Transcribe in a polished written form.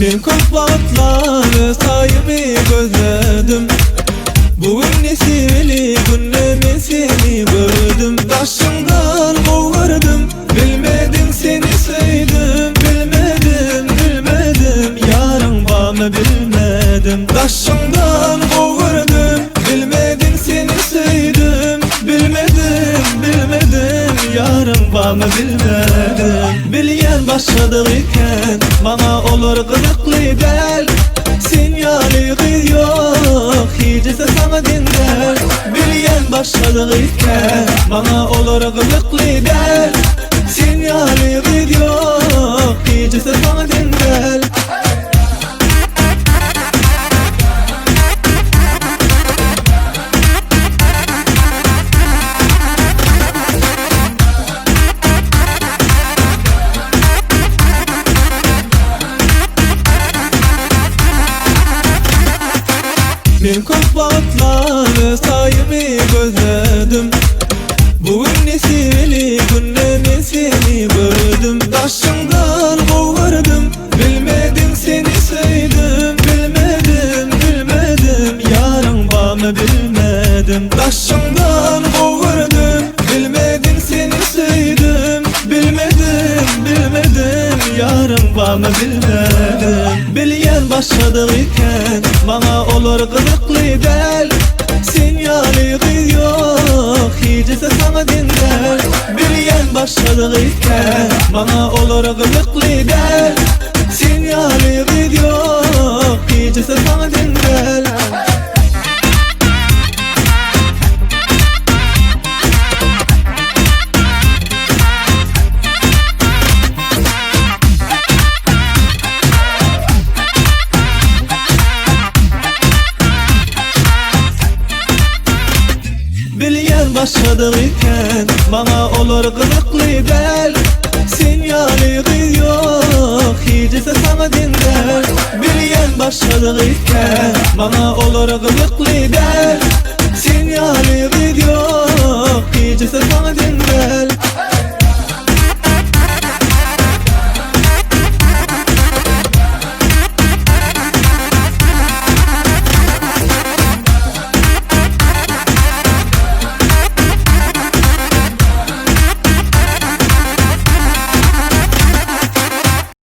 Men ko'p vaqtlar sayımı gözledim. Bugün nesili günle men seni gördüm. Taşımdan kovurdım, bilmedim seni sevdim. Bilmedim yarın bana bilmedim. Taşımdan kovurdum, bilmedim seni sevdim. Bilmedim yarın bana bilmedim. Bilyen başladık iken bana olur kızıklı del. Sinyali yok hicese sana dinler. Bilyen başladık iken bana olur kızıklı del. Sinyali yok hicese sana dinler. Men ko'p vaqtlar sayımı gözledim. Bugün nesili günle men seni gördüm. Taşımdan kovurdum, bilmedim seni sevdim. Bilmedim yarın bana bilmedim. Taşımdan kovurdum, bilmedim seni sevdim. Bilmedim yarın bana bilmedim. Bilyen başladık iken bana olur kızıklı del. Sinyali yok hicese sana dinler. Bilyen başladık iken bana olur kızıklı del. Sinyali yok hicese sana dinler. Bilyen başladık iken bana olur kızıklı del. Sinyali yok hicese sana dinler. Bilyen başladık iken bana olur kızıklı del. Sinyali yok hicese sana dinler.